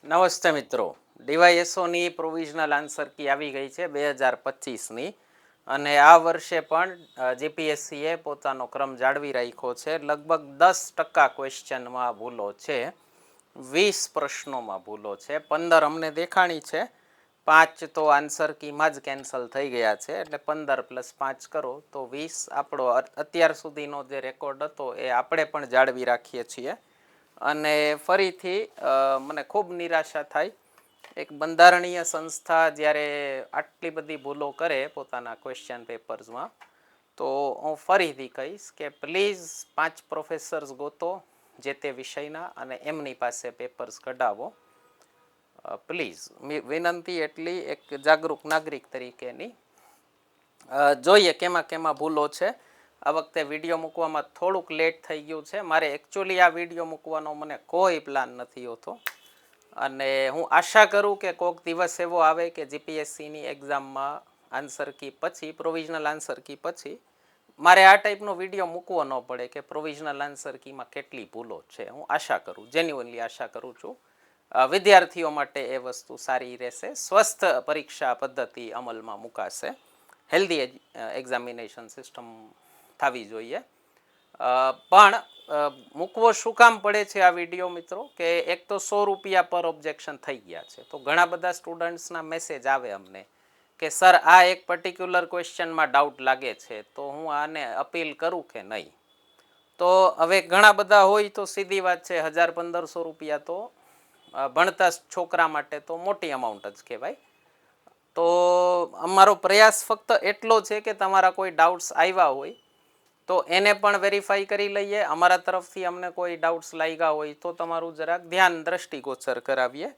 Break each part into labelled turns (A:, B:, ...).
A: નમસ્તે મિત્રો, ડીવાયએસઓની provisional answer key આવી ગઈ છે 2025ની અને આ વર્ષે પણ જીપીએસસીએ પોતાનો ક્રમ જાળવી રાખ્યો છે. લગભગ 10% ક્વેશ્ચનમાં ભૂલો છે, 20 પ્રશ્નોમાં ભૂલો છે, 15 અમને દેખાણી છે, 5 તો આન્સર કીમાં જ કેન્સલ થઈ ગયા છે, એટલે 15 + 5 કરો તો 20 આપણો અત્યાર સુધીનો જે રેકોર્ડ હતો એ આપણે પણ જાળવી રાખીએ છીએ. અને ફરીથી મને ખૂબ નિરાશા થાય, એક બંધારણીય સંસ્થા જ્યારે આટલી બધી ભૂલો કરે પોતાના ક્વેશ્ચન પેપર્સમાં, તો હું ફરીથી કહીશ કે પ્લીઝ 5 પ્રોફેસર્સ ગોતો જે તે વિષયના અને એમની પાસે પેપર્સ કઢાવો પ્લીઝ. વિનંતી એટલી એક જાગૃત નાગરિક તરીકેની. જોઈએ કેમાં ભૂલો છે. આ વખતે વિડીયો મૂકવામાં થોડુંક લેટ થઈ ગયું છે. મારે એકચ્યુઅલી આ વિડીયો મૂકવાનો મને કોઈ પ્લાન નથી હોતો અને હું આશા કરું કે કોઈક દિવસ એવો આવે કે જીપીએસસીની એક્ઝામમાં આન્સર કી પછી, પ્રોવિઝનલ આન્સર કી પછી મારે આ ટાઈપનો વિડીયો મૂકવો ન પડે કે પ્રોવિઝનલ આન્સર કીમાં કેટલી ભૂલો છે. હું આશા કરું, જેન્યુઅનલી આશા કરું છું. વિદ્યાર્થીઓ માટે એ વસ્તુ સારી રહેશે, સ્વસ્થ પરીક્ષા પદ્ધતિ અમલમાં મુકાશે, હેલ્ધી એક્ઝામિનેશન સિસ્ટમ થવી જોઈએ. પણ મૂકવો શું કામ પડે છે આ વિડીયો મિત્રો, કે એક તો 100 રૂપિયા પર ઓબ્જેક્શન થઈ ગયા છે, તો ઘણા બધા સ્ટુડન્ટ્સના મેસેજ આવે અમને કે સર આ એક પર્ટિક્યુલર ક્વેશ્ચનમાં ડાઉટ લાગે છે, તો હું આને અપીલ કરું કે નહીં. તો હવે ઘણા બધા હોય તો સીધી વાત છે, 1000-1500 રૂપિયા તો ભણતા છોકરા માટે તો મોટી અમાઉન્ટ જ કહેવાય. તો અમારો પ્રયાસ ફક્ત એટલો છે કે તમારા કોઈ ડાઉટ્સ આવ્યા હોય તો એને પણ વેરીફાઈ કરી લઈએ. અમારા તરફથી અમને કોઈ ડાઉટ્સ લાગ્યા હોય તો તમારું જરાક ધ્યાન દ્રષ્ટિગોચર કરાવીએ.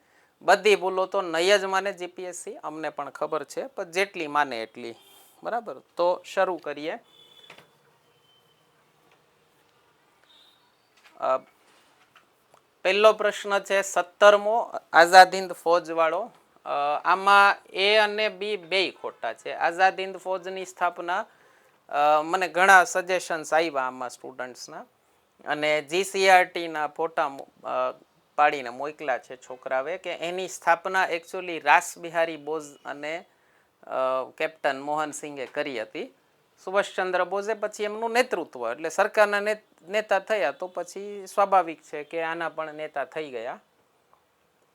A: બધી ભૂલો તો નહીં જ માને જીપીએસસી, અમને પણ ખબર છે, પણ જેટલી માને એટલી. બરાબર, તો શરૂ કરીએ. પહેલો પ્રશ્ન છે 17મો, આઝાદ હિન્દ ફૌજવાળો. આમાં એ અને બી બેય ખોટા છે. આઝાદ હિન્દ ફૌજની સ્થાપના મને ઘણા સજેશન્સ આવ્યા આમાં સ્ટુડન્ટ્સના, અને જીસીઆરટીના ફોટા પાડીને મોકલા છે છોકરાવે કે એની સ્થાપના એકચ્યુઅલી રાસબિહારી બોઝ અને કેપ્ટન મોહનસિંઘે કરી હતી. સુભાષચંદ્ર બોઝે પછી એમનું નેતૃત્વ, એટલે સરકારના નેતા થયા તો પછી સ્વાભાવિક છે કે આના પણ નેતા થઈ ગયા.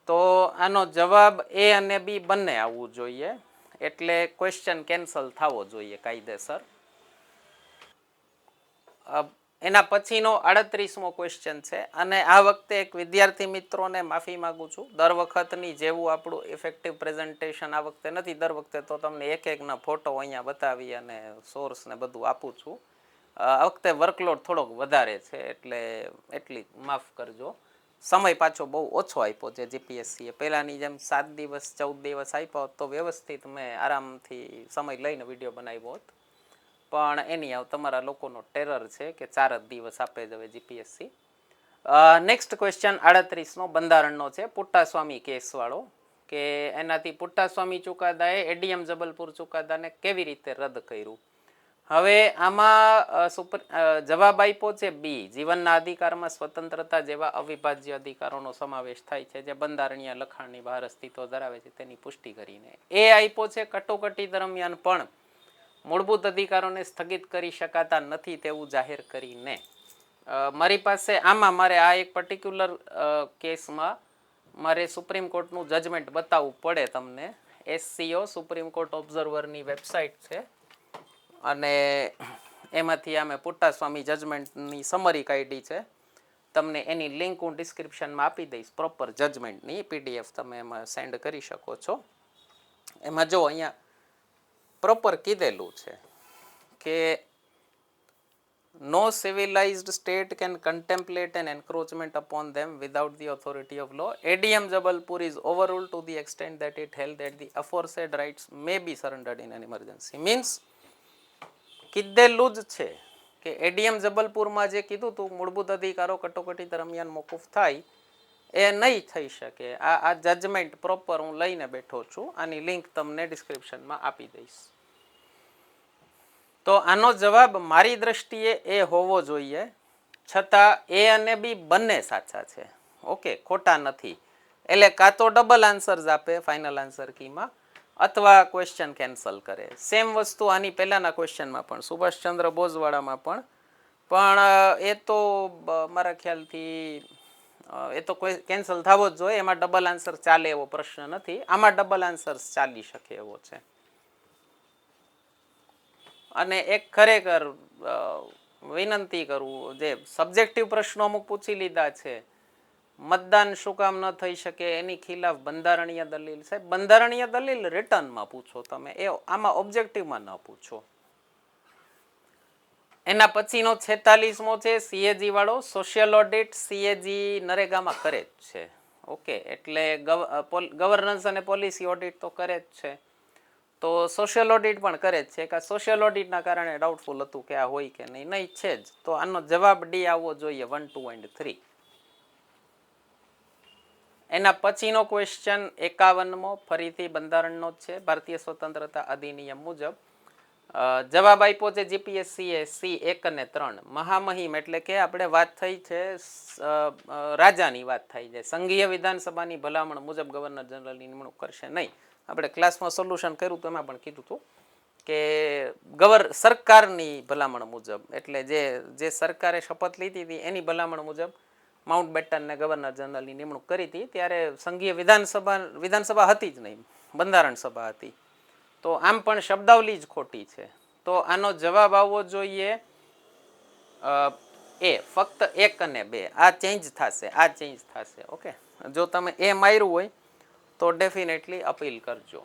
A: તો આનો જવાબ એ અને બી બંને આવવું જોઈએ, એટલે ક્વેશ્ચન કેન્સલ થવો જોઈએ કાયદેસર. એના પછીનો 38મો ક્વેશ્ચન છે, અને આ વખતે એક વિદ્યાર્થી મિત્રોને માફી માગું છું. દર વખતની જેવું આપણું ઇફેક્ટિવ પ્રેઝન્ટેશન આ વખતે નથી. દર વખતે તો તમને એકના ફોટો અહીંયા બતાવી અને સોર્સ ને બધું આપું છું. આ વખતે વર્કલોડ થોડોક વધારે છે, એટલે એટલી માફ કરજો. સમય પાછો બહુ ઓછો આપ્યો છે જીપીએસસીએ. પહેલાંની જેમ 7 દિવસ 14 દિવસ આપ્યો તો વ્યવસ્થિત મેં આરામથી સમય લઈને વિડીયો બનાવ્યો હોત, પણ એની આવ તમારા લોકોનો ટેરર છે કે 4 જ દિવસ આપે જ હવે જીપીએસસી. નેક્સ્ટ ક્વેશ્ચન 38નો બંધારણનો છે, પુટ્ટાસ્વામી કેસવાળો, કે એનાથી પુટ્ટાસ્વામી ચુકાદાએ એડીએમ જબલપુર ચુકાદાને કેવી રીતે રદ કર્યું. હવે આમાં જવાબ આપ્યો છે બી, જીવનના અધિકારમાં સ્વતંત્રતા જેવા અવિભાજ્ય અધિકારોનો સમાવેશ થાય છે જે બંધારણીય લખાણની બહાર અસ્તિત્વ ધરાવે છે તેની પુષ્ટિ કરીને. એ આપ્યો છે કટોકટી દરમિયાન પણ મૂળભૂત અધિકારોને સ્થગિત કરી શકાતા નથી તેવું જાહેર કરીને. મારી પાસે આમાં મારે આ એક પર્ટિક્યુલર કેસમાં મારે સુપ્રીમ કોર્ટનું જજમેન્ટ બતાવવું પડે તમને. SCO સુપ્રીમ કોર્ટ ઓબ્ઝર્વરની વેબસાઇટ છે, અને એમાંથી અમે પુટ્ટાસ્વામી જજમેન્ટની સમરી કાઢી છે. તમને એની લિંક હું ડિસ્ક્રિપ્શનમાં આપી દઈશ, પ્રોપર જજમેન્ટની PDF તમે એમાં સેન્ડ કરી શકો છો. એમાં જો અહીંયા પ્રોપર કીધેલું છે કે no civilized state can contemplate an encroachment upon them without the authority of law. ADM Jabalpur is overruled to the extent that it held that the aforesaid rights may be surrendered in an emergency. Means કીધેલું જ છે કે ADM જબલપુરમાં જે કીધું હતું મૂળભૂત અધિકારો કટોકટી દરમિયાન મોકૂફ થાય એ નહીં થઈ શકે. આ જજમેન્ટ પ્રોપર હું લઈને બેઠો છું, આની લિંક તમને ડિસ્ક્રિપ્શનમાં આપી દઈશ. તો આનો જવાબ મારી દ્રષ્ટિએ એ હોવો જોઈએ, છતાં એ અને બી બંને સાચા છે. ઓકે, ખોટા નથી. એટલે કાં તો ડબલ આન્સર્સ આપે ફાઇનલ આન્સર કીમાં અથવા ક્વેશ્ચન કેન્સલ કરે. સેમ વસ્તુ આની પહેલાના ક્વેશ્ચનમાં પણ સુભાષચંદ્ર બોઝવાળામાં પણ એ તો મારા ખ્યાલથી એ તો કોઈ કેન્સલ થવો જ જોઈએ. એમાં ડબલ આન્સર ચાલે એવો પ્રશ્ન નથી. આમાં ડબલ આન્સર ચાલી શકે એવો છે. અને એક ખરેખર વિનંતી કરું, જે સબ્જેક્ટિવ પ્રશ્નો અમુક પૂછી લીધા છે, મતદાન શું કામ ન થઈ શકે એની ખિલાફ બંધારણીય દલીલ. સાહેબ બંધારણીય દલીલ રિટર્નમાં પૂછો તમે, એ આમાં ઓબ્જેક્ટિવમાં ન પૂછો. એના પછીનો 46મો છે સીએજી વાળો. સોશિયલ ઓડિટ સીએજી નરેગામાં કરે જ છે. ઓકે, એટલે ગવર્નન્સ અને પોલિસી ઓડિટ તો કરે જ છે, તો સોશિયલ ઓડિટ પણ કરે જ છે. કે સોશિયલ ઓડિટના કારણે ડાઉટફુલ હતું કે આ હોય કે નહીં. નહીં છે જ, તો આનો જવાબ ડી આવવો જોઈએ 1, 2 and 3. એના પછીનો ક્વેશ્ચન 51મો ફરીથી બંધારણનો જ છે. ભારતીય સ્વતંત્રતા અધિનિયમ મુજબ જવાબ આપ્યો છે જીપીએસસી એ C1 અને 3. મહામહિમ એટલે કે આપણે વાત થઈ છે રાજાની વાત થઈ છે. સંઘીય વિધાનસભાની ભલામણ મુજબ ગવર્નર જનરલની નિમણૂક કરશે નહીં. આપણે ક્લાસમાં સોલ્યુશન કર્યું તો એમાં પણ કીધું હતું કે સરકારની ભલામણ મુજબ, એટલે જે સરકારે શપથ લીધી હતી એની ભલામણ મુજબ માઉન્ટ બેટનને ગવર્નર જનરલની નિમણૂક કરી હતી. ત્યારે સંઘીય વિધાનસભા હતી જ નહીં, બંધારણ સભા હતી. તો આમ પણ શબ્દાવલી જ ખોટી છે. તો આનો જવાબ આવવો જોઈએ એ, ફક્ત 1 અને 2. આ ચેન્જ થશે, આ ચેન્જ થશે. ઓકે, જો તમે એ માર્યું હોય તો ડેફિનેટલી અપીલ કરજો.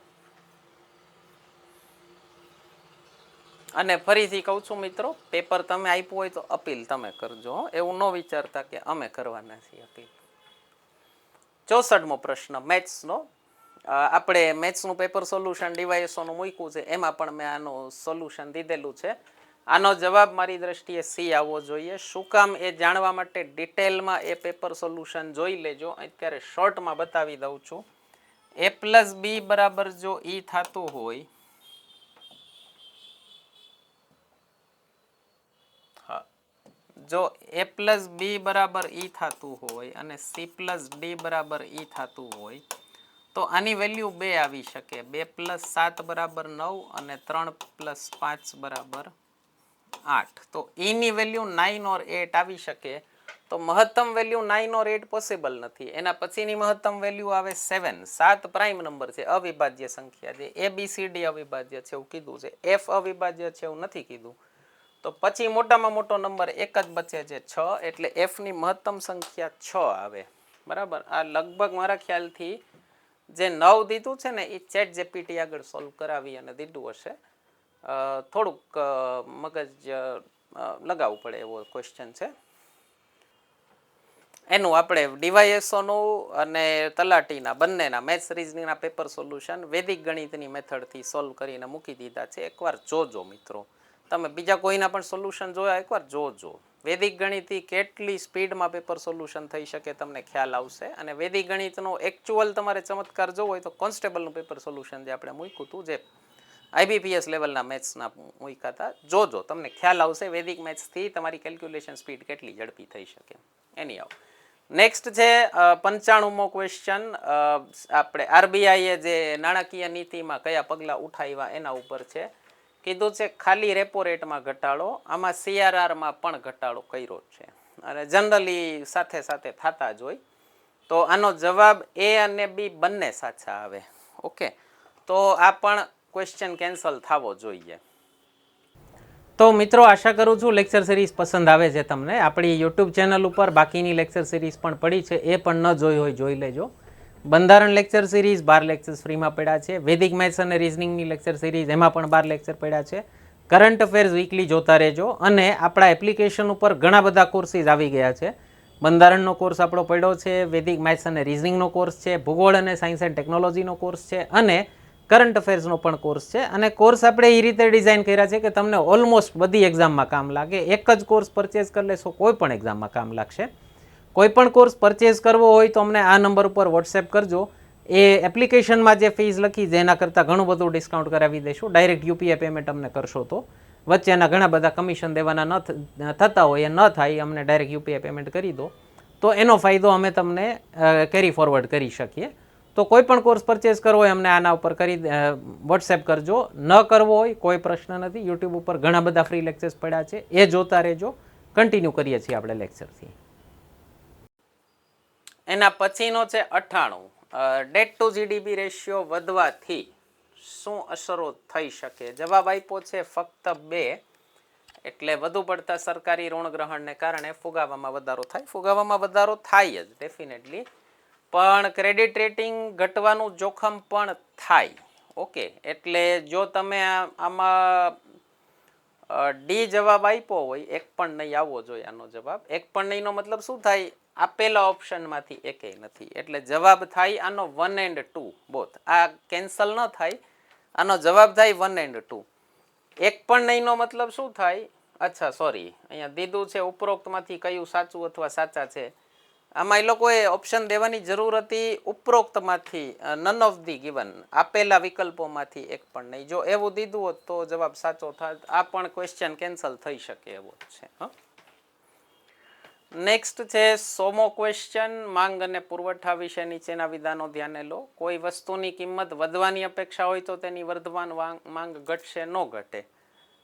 A: અને ફરીથી કહું છું મિત્રો, પેપર તમે આપ્યું હોય તો અપીલ તમે કરજો. એવું ન વિચારતા કે અમે કરવાના છીએ અપીલ. 64મો પ્રશ્ન મેથ્સનો. આપણે મેથ્સનું પેપર સોલ્યુશન ડીવાયએસઓનું મૂક્યું છે, એમાં પણ મેં આનું સોલ્યુશન દીધેલું છે. આનો જવાબ મારી દ્રષ્ટિએ સી આવવો જોઈએ. શું કામ એ જાણવા માટે ડિટેલમાં એ પેપર સોલ્યુશન જોઈ લેજો. અત્યારે શોર્ટમાં બતાવી દઉં છું. A+B બરાબર જો ઈ થતું હોય, જો A+B બરાબર ઈ થતું હોય અને C+D બરાબર ઈ થતું હોય તો આની વેલ્યુ 2 આવી શકે. 2 + 7 બરાબર 9 અને 3 + 5 બરાબર 8. તો ઈની વેલ્યુ 9 or 8 આવી શકે. તો મહત્તમ વેલ્યુ 9 or 8 પોસિબલ નથી. એના પછીની મહત્તમ વેલ્યુ આવે 7. 7 પ્રાઇમ નંબર છે, અવિભાજ્ય સંખ્યા છે. ABCD અવિભાજ્ય છે એવું કીધું છે, F અવિભાજ્ય છે એવું નથી કીધું. તો પછી મોટામાં મોટો નંબર એક જ બચે છે 6, એટલે F ની મહત્તમ સંખ્યા 6 આવે. બરાબર. આ લગભગ મારા ખ્યાલથી જે 9 દીધું છે ને એ ચેટ જીપીટી આગળ સોલ્વ કરાવી અને દીધું હશે. થોડુંક મગજ લગાવવું પડે એવો ક્વેશ્ચન છે. એનું આપણે ડીવાયએસઓનું અને તલાટીના બંનેના મેથ્સ રીઝનિંગના પેપર સોલ્યુશન વૈદિક ગણિતની મેથડથી સોલ્વ કરીને મૂકી દીધા છે. એકવાર જોજો મિત્રો. તમે બીજા કોઈના પણ સોલ્યુશન જોયા એકવાર જોજો. વૈદિક ગણિતથી કેટલી સ્પીડમાં પેપર સોલ્યુશન થઈ શકે તમને ખ્યાલ આવશે. અને વૈદિક ગણિતનો એકચ્યુઅલ તમારે ચમત્કાર જોવો હોય તો કોન્સ્ટેબલનું પેપર સોલ્યુશન જે આપણે મૂક્યું હતું, જે IBPS લેવલના મેથ્સના મૂક્યા હતા, જોજો તમને ખ્યાલ આવશે વૈદિક મેથ્સથી તમારી કેલ્ક્યુલેશન સ્પીડ કેટલી ઝડપી થઈ શકે. એની આવ નેક્સ્ટ છે 95મો ક્વેશ્ચન. આપણે RBIએ જે નાણાકીય નીતિમાં કયા પગલાં ઉઠાવ્યા એના ઉપર છે. કીધું છે ખાલી રેપો રેટમાં ઘટાડો. આમાં CRRમાં પણ ઘટાડો કર્યો છે અને જનરલી સાથે સાથે થતા જ હોય. તો આનો જવાબ A અને B બંને સાચા આવે. ઓકે, તો આ પણ ક્વેશ્ચન કેન્સલ થવો જોઈએ. તો મિત્રો આશા કરું છું લેક્ચર સિરીઝ પસંદ આવે છે તમને. આપણી યુટ્યુબ ચેનલ ઉપર બાકીની લેક્ચર સિરીઝ પણ પડી છે, એ પણ ન જોઈ હોય જોઈ લેજો. બંધારણ લેક્ચર સિરીઝ 12 લેક્ચર્સ ફ્રીમાં પડ્યા છે. વૈદિક મેથ્સ અને રિઝનિંગની લેક્ચર સિરીઝ એમાં પણ 12 લેક્ચર પડ્યા છે. કરંટ અફેર્સ વીકલી જોતા રહેજો. અને આપણા એપ્લિકેશન ઉપર ઘણા બધા કોર્સીસ આવી ગયા છે. બંધારણનો કોર્સ આપણો પડ્યો છે, વૈદિક મેથ્સ અને રિઝનિંગનો કોર્સ છે, ભૂગોળ અને સાયન્સ એન્ડ ટેકનોલોજીનો કોર્સ છે અને કરંટ અફેર્સનો પણ કોર્સ છે. અને કોર્સ આપણે એ રીતે ડિઝાઇન કર્યા છે કે તમને ઓલમોસ્ટ બધી એક્ઝામમાં કામ લાગે. એક જ કોર્સ પરચેસ કરી લેશો કોઈ પણ એક્ઝામમાં કામ લાગશે. કોઈ પણ કોર્સ પરચેસ કરવો હોય તો અમને આ નંબર ઉપર વોટ્સએપ કરજો. એ એપ્લિકેશનમાં જે ફીસ લખી છે એના કરતાં ઘણું બધું ડિસ્કાઉન્ટ કરાવી દઈશું. ડાયરેક્ટ UPI પેમેન્ટ અમને કરશો તો. વચ્ચેના ઘણા બધા કમિશન દેવાના થતા હોય એ ન થાય, અમને ડાયરેક્ટ UPI પેમેન્ટ કરી દો તો એનો ફાયદો અમે તમને કેરી ફોરવર્ડ કરી શકીએ. તો કોઈ પણ કોર્સ પરચેસ કરવો હોય અમને આના ઉપર કરી વોટ્સએપ કરજો. ન કરવો હોય કોઈ પ્રશ્ન નથી. યુટ્યુબ ઉપર ઘણા બધા ફ્રી લેક્ચર્સ પડ્યા છે, એ જોતા રહેજો. કન્ટિન્યુ કરીએ છીએ આપણે લેક્ચરથી. એના પછીનો છે 98. ડેટ ટુ જીડીપી રેશિયો વધવાથી શું અસરો થઈ શકે? જવાબ આપ્યો છે ફક્ત 2. એટલે વધુ પડતા સરકારી ઋણ ગ્રહણને કારણે ફુગાવામાં વધારો થાય. ફુગાવામાં વધારો થાય જ ડેફિનેટલી, પણ ક્રેડિટ રેટિંગ ઘટવાનું જોખમ પણ થાય. ઓકે, એટલે જો તમે આમાં ડી જવાબ આપ્યો હોય, એક પણ નહીં આવવો જોઈએ આનો જવાબ. એક પણ નહીંનો મતલબ શું થાય? આપેલા ઓપ્શનમાંથી એકેય નથી. એટલે જવાબ થાય આનો 1 and 2 બોથ. આ કેન્સલ ન થાય, આનો જવાબ થાય 1 and 2. એક પણ નહીંનો મતલબ શું થાય? અચ્છા સોરી, અહીંયા દીધું છે ઉપરોક્તમાંથી કયું સાચું અથવા સાચા છે. આમાં એ લોકોએ ઓપ્શન દેવાની જરૂર હતી ઉપરોક્તમાંથી, નન ઓફ ધી ગિવન, આપેલા વિકલ્પોમાંથી એક પણ નહીં. જો એવું દીધું હોત તો જવાબ સાચો થાત. આ પણ ક્વેશ્ચન કેન્સલ થઈ શકે એવો છે. નેક્સ્ટ છે 100મો ક્વેશ્ચન. માંગ અને પુરવઠા વિશે નીચેના વિધાનો ધ્યાને લો. કોઈ વસ્તુની કિંમત વધવાની અપેક્ષા હોય તો તેની વર્તમાન માંગ ઘટશે, ન ઘટે.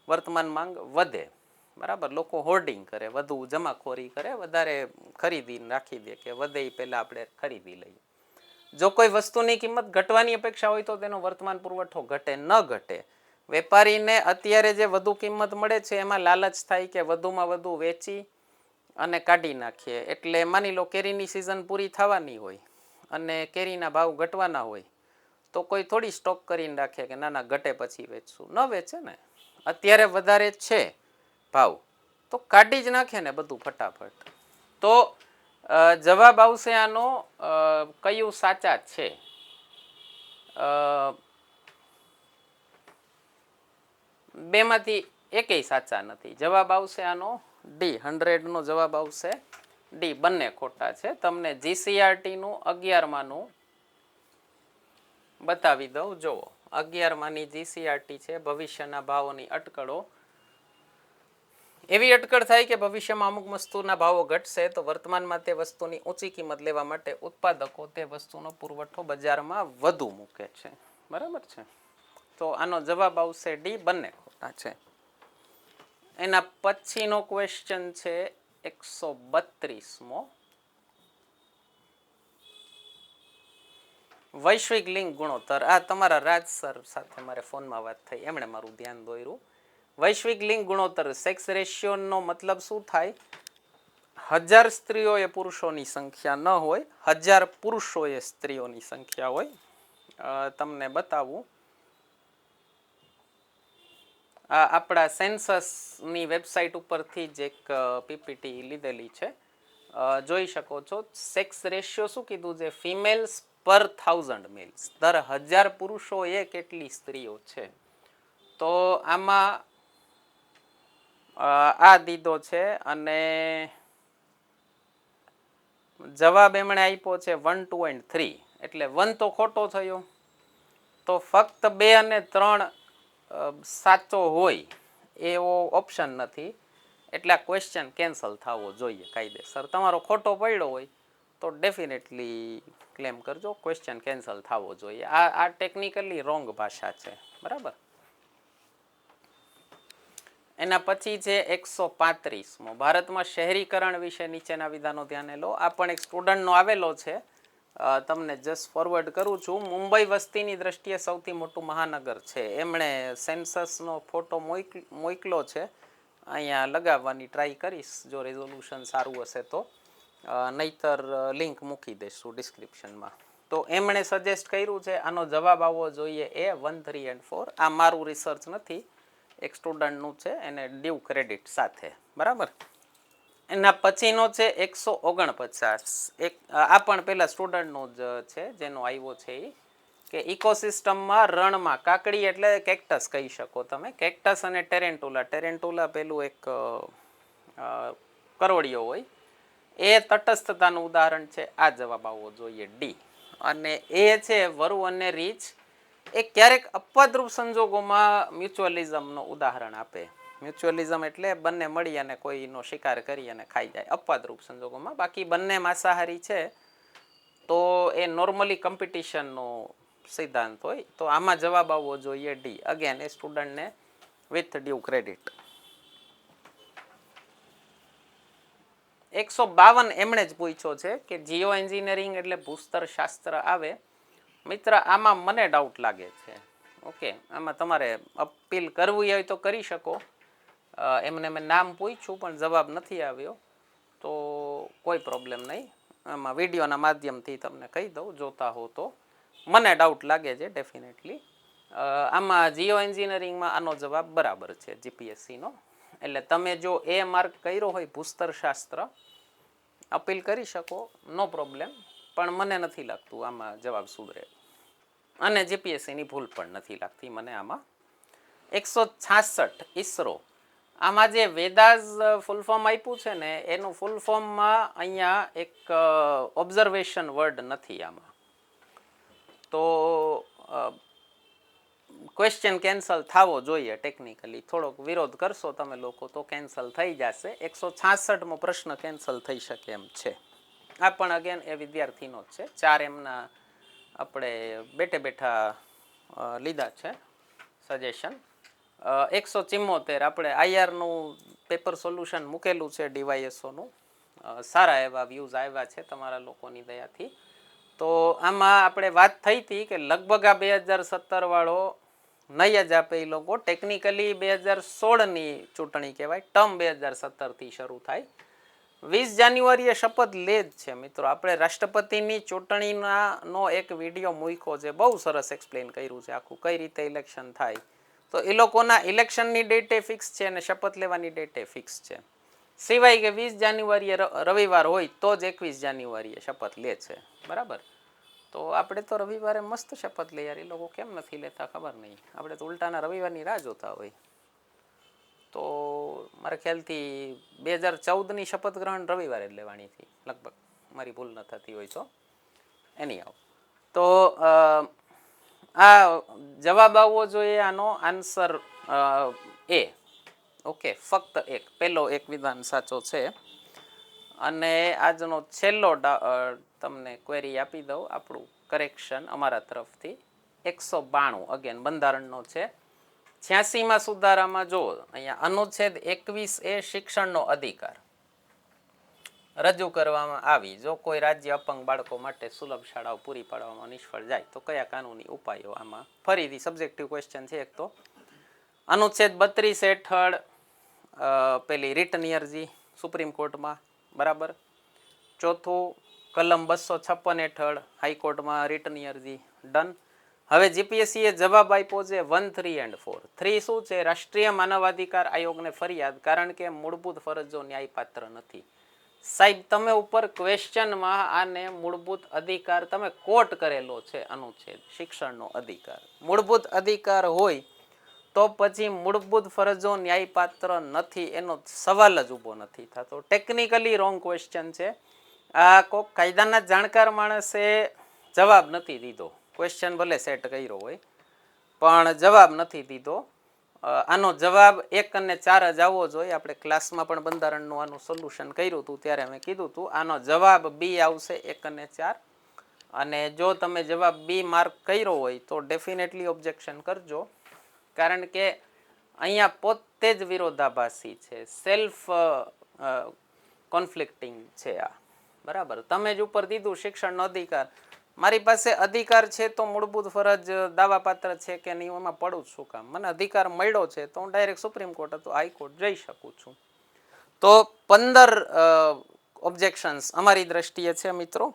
A: વર્તમાન માંગ વધે. બરાબર, લોકો હોર્ડિંગ કરે, વધુ જમાખોરી કરે, વધારે ખરીદી રાખી દે કે વધે એ પહેલા આપણે ખરીદી લઈએ. જો કોઈ વસ્તુની કિંમત ઘટવાની અપેક્ષા હોય તો તેનો વર્તમાન પુરવઠો ઘટે, ન ઘટે. વેપારીને અત્યારે જે વધુ કિંમત મળે છે એમાં લાલચ થાય કે વધુમાં વધુ વેચી અને કાઢી નાખીએ. એટલે માની લો કેરીની સિઝન પૂરી થવાની હોય અને કેરીના ભાવ ઘટવાના હોય, તો કોઈ થોડી સ્ટોક કરીને રાખે કે ના ના ઘટે પછી વેચશું. ન વેચે ને. અત્યારે વધારે છે ભાવ તો કાઢી જ નાખે ને બધું ફટાફટ. તો જવાબ આવશે આનો કયું સાચા છે? બેમાંથી એકેય સાચા નથી. જવાબ આવશે આનો ડી. 100નો જવાબ આવશે ડી. બંને ખોટા છે. તમને જીસીઆરટીનું 11માનું બતાવી દઉં. જુઓ, 11માની જીસીઆરટી છે ભવિષ્યના ભાવોની અટકળો. એવી અટકળ થાય કે ભવિષ્યમાં અમુક વસ્તુના ભાવો ઘટશે તો વર્તમાનમાં તે વસ્તુની ઊંચી કિંમત લેવા માટે ઉત્પાદકો તે વસ્તુનો પુરવઠો બજારમાં વધુ મૂકે છે. બરાબર છે. તો આનો જવાબ આવશે ડી. બંને ખોટા છે. એના પછીનો ક્વેશ્ચન છે 132મો. વૈશ્વિક લિંગ ગુણોત્તર. આ તમારા રાજ સર સાથે મારે ફોનમાં વાત થઈ, એમણે મારું ધ્યાન દોર્યું. વૈશ્વિક લિંગ ગુણોત્તર, સેક્સ રેશિયોનો મતલબ શું થાય? 1000 સ્ત્રીઓએ પુરુષોની સંખ્યા ન હોય, 1000 પુરુષોએ સ્ત્રીઓની સંખ્યા હોય. તમને બતાવું, આપણા સેન્સસની વેબસાઇટ ઉપરથી જ એક પીપીટી લીધેલી છે, જોઈ શકો છો. સેક્સ રેશિયો શું કીધું છે? ફિમેલ્સ પર 1000 મેલ્સ. દર 1000 પુરુષોએ કેટલી સ્ત્રીઓ છે? તો આમાં આ દીધો છે અને જવાબ એમણે આપ્યો છે 1, 2 and 3. એટલે 1 તો ખોટો થયો. તો ફક્ત 2 અને 3 સાચો હોય એવો ઓપ્શન નથી. એટલે આ ક્વેશ્ચન કેન્સલ થવો જોઈએ કાયદેસર. તમારો ખોટો પડ્યો હોય તો ડેફિનેટલી ક્લેમ કરજો, ક્વેશ્ચન કેન્સલ થવો જોઈએ. આ ટેકનિકલી રોંગ ભાષા છે. બરાબર. એના પછી છે 135મો. ભારતમાં શહેરીકરણ વિશે નીચેના વિધાનો ધ્યાને લો. આ પણ એક સ્ટુડન્ટનો આવેલો છે, તમને જસ્ટ ફોરવર્ડ કરું છું. મુંબઈ વસ્તીની દ્રષ્ટિએ સૌથી મોટું મહાનગર છે. એમણે સેન્સસનો ફોટો મોકલો છે. અહીંયા લગાવવાની ટ્રાય કરીશ જો રેઝોલ્યુશન સારું હશે તો, નહીતર લિંક મૂકી દઈશું ડિસ્ક્રિપ્શનમાં. તો એમણે સજેસ્ટ કર્યું છે આનો જવાબ આવવો જોઈએ એ 1, 3 and 4. આ મારું રિસર્ચ નથી, એક સ્ટુડન્ટનું છે, એને ડ્યુ ક્રેડિટ સાથે. બરાબર. એના પછીનો છે 149. આ પણ પેલા સ્ટુડન્ટનો જ છે જેનો આવ્યો છે એ, કે ઇકોસિસ્ટમમાં રણમાં કાકડી એટલે કેક્ટસ કહી શકો તમે. કેક્ટસ અને ટેરેન્ટુલા. ટેરેન્ટુલા પેલું એક કરોળિયો હોય, એ તટસ્થતાનું ઉદાહરણ છે. આ જવાબ આવવો જોઈએ ડી. અને એ છે વરુ અને રીચ. એ ક્યારેક અપવાદરૂપ સંજોગોમાં મ્યુચ્યુઅલિઝમનું ઉદાહરણ આપે. મ્યુચ્યુઅલિઝમ એટલે બંને મળી અને કોઈનો શિકાર કરી અને ખાઈ જાય અપવાદરૂપ સંજોગોમાં. બાકી બંને માંસાહારી છે તો એ નોર્મલી કોમ્પિટિશનનો સિદ્ધાંત હોય. તો આમાં જવાબ આવવો જોઈએ ડી. અગેન એ સ્ટુડન્ટને વિથ ડ્યુ ક્રેડિટ. 152 એમણે જ પૂછ્યો છે કે જીઓ એન્જિનિયરિંગ એટલે ભૂસ્તર શાસ્ત્ર આવે. મિત્ર આમાં મને ડાઉટ લાગે છે. ઓકે, આમાં તમારે અપીલ કરવી હોય તો કરી શકો. એમને મેં નામ પૂછ્યું પણ જવાબ નથી આવ્યો તો કોઈ પ્રોબ્લેમ નહીં. આમાં વિડીયોના માધ્યમથી તમને કહી દઉં જોતા હો તો. મને ડાઉટ લાગે છે ડેફિનેટલી. આમાં જીઓ એન્જિનિયરિંગમાં આનો જવાબ બરાબર છે જીપીએસસીનો. એટલે તમે જો એ માર્ક કર્યો હોય ભૂસ્તર શાસ્ત્ર અપીલ કરી શકો, નો પ્રોબ્લેમ. પણ મને નથી લાગતું આમાં જવાબ સુધરે અને જીપીએસસીની ભૂલ પણ નથી લાગતી મને આમાં. 166 ઈસરો. આમાં જે વેદાઝ ફૂલ ફોર્મ આપ્યું છે ને એનું ફૂલ ફોર્મમાં અહીંયા એક ઓબ્ઝર્વેશન વર્ડ નથી આમાં. તો ક્વેશ્ચન કેન્સલ થવો જોઈએ ટેકનિકલી. થોડોક વિરોધ કરશો તમે લોકો તો કેન્સલ થઈ જશે. 166મો પ્રશ્ન કેન્સલ થઈ શકે એમ છે. આ પણ અગેન એ વિદ્યાર્થીનો જ છે. 4 એમના આપણે બેઠે બેઠા લીધા છે સજેશન. 174 આપણે આઈઆરનું પેપર સોલ્યુશન મૂકેલું છે ડીવાયએસઓનું. સારા એવા વ્યૂઝ આવ્યા છે તમારા લોકોની દયાથી. તો આમાં આપણે વાત થઈ હતી કે લગભગ આ 2017 વાળો નહીં જ આપે એ લોકો. ટેકનિકલી 2016ની ચૂંટણી કહેવાય. ટર્મ 2017થી શરૂ થાય. 20 જાન્યુઆરીએ શપથ લે જ છે મિત્રો. આપણે રાષ્ટ્રપતિની ચૂંટણીનો એક વિડીયો મૂક્યો છે, બહુ સરસ એક્સપ્લેન કર્યું છે આખું કઈ રીતે ઇલેક્શન થાય. તો એ લોકોના ઇલેક્શનની ડેટે ફિક્સ છે અને શપથ લેવાની ડેટે ફિક્સ છે. સિવાય કે 20 જાન્યુઆરીએ રવિવાર હોય તો જ 21 જાન્યુઆરીએ શપથ લે છે. બરાબર. તો આપણે તો રવિવારે મસ્ત શપથ લઈએ યાર. એ લોકો કેમ નથી લેતા ખબર નહીં. આપણે તો ઉલટાના રવિવારની રાહ જોતા હોય. તો મારા ખ્યાલથી 2014ની શપથ ગ્રહણ રવિવારે જ લેવાની હતી લગભગ, મારી ભૂલ ન થતી હોય તો. એની આવ તો આ જવાબ આવવો જોઈએ આનો આન્સર એ. ઓકે, ફક્ત એક પહેલો એક વિધાન સાચો છે. અને આજનો છેલ્લો તમને ક્વેરી આપી દઉં આપણું કરેક્શન અમારા તરફથી. 192 અગેન બંધારણનો છે. 86માં સુધારામાં જો અહીંયા અનુચ્છેદ 21 એ શિક્ષણનો અધિકાર રજૂ કરવામાં આવી. જો કોઈ રાજ્ય અપંગ બાળકો માટે સુલભ શાળાઓ પૂરી પાડવામાં નિષ્ફળ જાય તો કયા કાનૂની ઉપાયો? આમાં ફરીથી સબ્જેક્ટિવ ક્વેશ્ચન છે એક તો. અનુચ્છેદ 32 હેઠળ પેલી રિટની અરજી સુપ્રીમ કોર્ટમાં. બરાબર. ચોથું કલમ 256 હેઠળ હાઈકોર્ટમાં રિટની અરજી. ડન. હવે જીપીએસસીએ જવાબ આપ્યો છે 1, 3 and 4. 3 શું છે? રાષ્ટ્રીય માનવાધિકાર આયોગને ફરિયાદ કારણ કે મૂળભૂત ફરજો ન્યાયપાત્ર નથી. સાહેબ તમે ઉપર ક્વેશ્ચનમાં આને મૂળભૂત અધિકાર તમે કોટ કરેલો છે અનુચ્છેદ. શિક્ષણનો અધિકાર મૂળભૂત અધિકાર હોય તો પછી મૂળભૂત ફરજો ન્યાયપાત્ર નથી એનો સવાલ જ ઊભો નથી થતો. ટેકનિકલી રોંગ ક્વેશ્ચન છે. આ કોઈક કાયદાના જાણકાર માણસે જવાબ નથી દીધો. ક્વેશ્ચન ભલે સેટ કર્યો હોય પણ જવાબ નથી દીધો. આનો જવાબ 1 અને 4 જ આવવો જોઈએ. આપણે ક્લાસમાં પણ બંધારણનું આનું સોલ્યુશન કર્યું હતું ત્યારે મેં કીધું હતું આનો જવાબ બી આવશે 1 અને 4. અને જો તમે જવાબ બી માર્ક કર્યો હોય તો ડેફિનેટલી ઓબ્જેક્શન કરજો. કારણ કે અહીંયા પોતે જ વિરોધાભાસી છે. સેલ્ફ કોન્ફ્લિક્ટિંગ છે આ. બરાબર. તમે જ ઉપર દીધું શિક્ષણનો અધિકાર. મારી પાસે અધિકાર છે તો મૂળભૂત ફરજ દાવાપાત્ર છે કે નહીં એમાં પડું જ શું કામ? મને અધિકાર મળ્યો છે તો હું ડાયરેક્ટ સુપ્રીમ કોર્ટ અથવા હાઈકોર્ટ જઈ શકું છું. તો 15 ઓબ્જેક્શન્સ અમારી દ્રષ્ટિએ છે મિત્રો.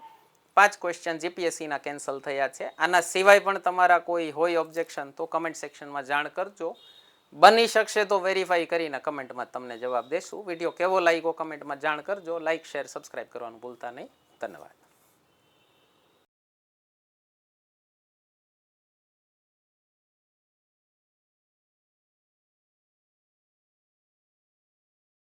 A: 5 ક્વેશ્ચન જીપીએસસીના કેન્સલ થયા છે. આના સિવાય પણ તમારા કોઈ હોય ઓબ્જેક્શન તો કમેન્ટ સેક્શનમાં જાણ કરજો. બની શકશે તો વેરીફાઈ કરીને કમેન્ટમાં તમને જવાબ દેશું. વિડીયો કેવો લાગ્યો કમેન્ટમાં જાણ કરજો. લાઇક, શેર, સબસ્ક્રાઈબ કરવાનું ભૂલતા નહીં. ધન્યવાદ.